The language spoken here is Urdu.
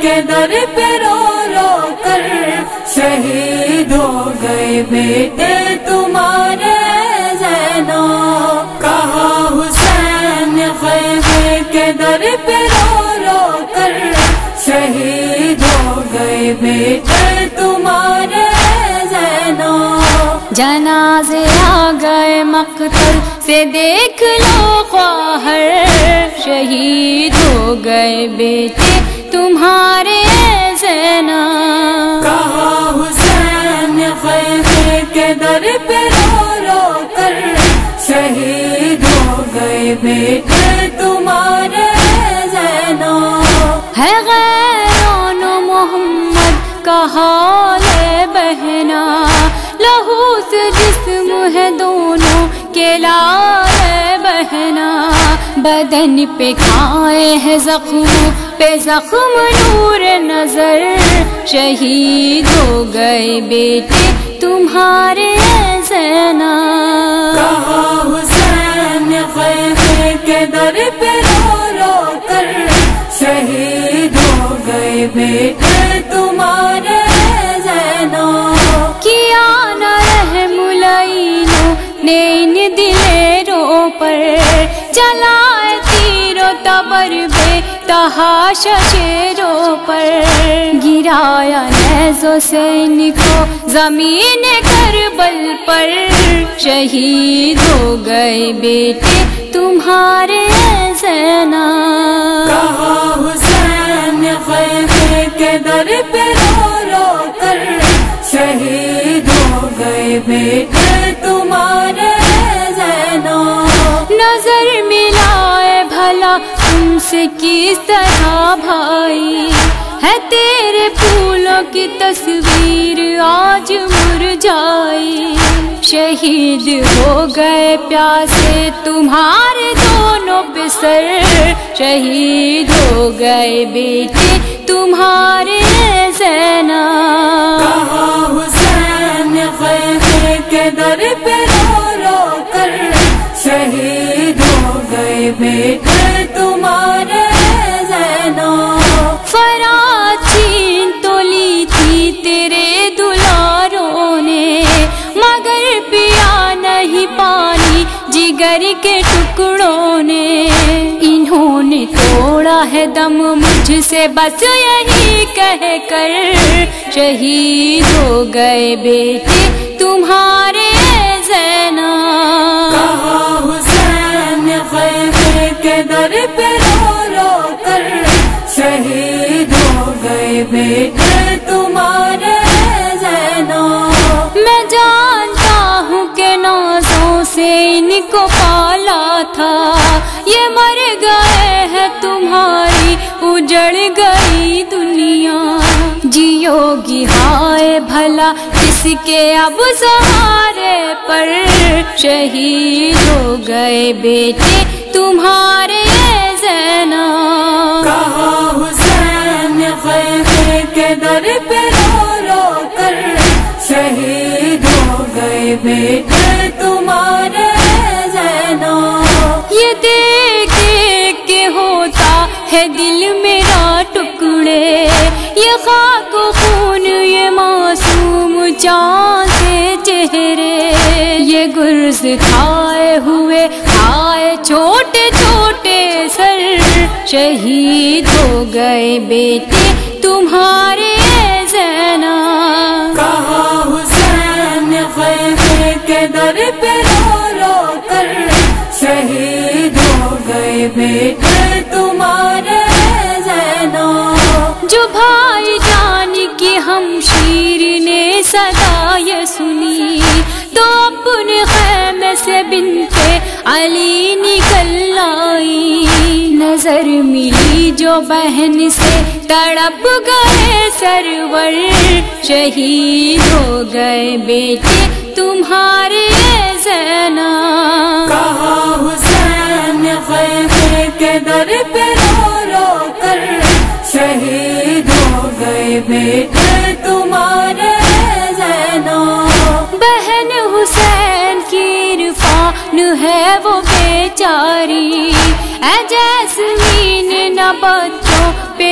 کے در پہ رو رو کر شہید ہو گئے بیٹے تمہارے زینب، کہا حسین خیمے کے در پہ رو رو کر شہید ہو گئے بیٹے تمہارے زینب، جنازے آ گئے مقتل سے دیکھ لو خواہر، شہید ہو گئے بیٹے تمہارے زینب، کہا حسین خیمے کے در پہ رو رو کر شہید ہو گئے بیٹے تمہارے زینب، ہے غیران و محمد کا حال بہنا، لہو سے جسم ہے دونوں کے لال بہنا، بدن پہ کھائے ہیں زخم پہ زخم نور نظر، شہید ہو گئے بیٹے تمہارے زینب، کہا حسین خیمے کے در پہ رو رو کر شہید ہو گئے بیٹے تمہارے زینب، کیا نہ رحم لعینوں نے ان دلیروں پر، چلائے تیر و تبر بے تحاشا شیروں پر، گرایا نیزوں سے ان کو زمین کربل پر، شہید ہو گئے بیٹے تمہارے زینب، کہا حسین خیمے کے در پہ رو رو کر شہید ہو گئے بیٹے تمہارے زینب، نظر ملائے بھلا تم سے کس طرح بھائی، ہے تیرے پھولوں کی تصویر آج مرجھائی، شہید ہو گئے پیاسے تمہارے دونوں پسر، شہید ہو گئے بیٹے تمہارے زینب، کہا حسین خیمے کے در پہ رو رو کر شہید ہو گئے بیٹے تمہارے زینب، فرات چھین تو لی تھی تیرے دلاروں نے، مگر پیا نہیں پانی جگر کے ٹکڑوں نے، انہوں نے توڑا ہے دم مجھ سے بس یہی کہہ کر، شہید ہو گئے بیٹے تمہارے زینب، کہا حسین خیمے کے در پہ رو رو کر شہید ہو گئے بیٹے تمہارے زینب، میں جانتا ہوں کہ نازوں سے ان کو پالا تھا، یہ مر گئے ہیں تمہاری اجڑ گئی دنیا، جیو گی ہائے بھلا کس کے اب سہارے پر، شہید ہو گئے بیٹے تمہارے زینب، کہا حسین خیمے کے در پہ رو رو کر شہید ہو گئے بیٹے تمہارے زینب، یہ دیکھ دیکھ کے ہوتا ہے دل میرا ٹکڑے، یہ خاک و خون یہ معصوم چاند سے چہرے، یہ گرز کھائے ہوئے کھائے چھوٹے چھوٹے سر، شہید ہو گئے بیٹے تمہارے زینب، کہا حسین خیمے کے در پہ رو رو کر شہید ہو گئے بیٹے تمہارے زینب، جو بھائی جان کی ہمشیر نے صدا یہ سنی، تو اپنے خیمے سے بنتے علی نکل آئی، نظر ملی جو بہن سے تڑپ گئے سرور، شہید ہو گئے بیٹے تمہارے زینب، کہا حسین خیمے کے در پہ رو رو کر شہید ہو گئے بیٹے تمہارے زینب، بہن حسین کی عرفان ہے وہ بیچاری، اے جیسمین نہ بچوں پہ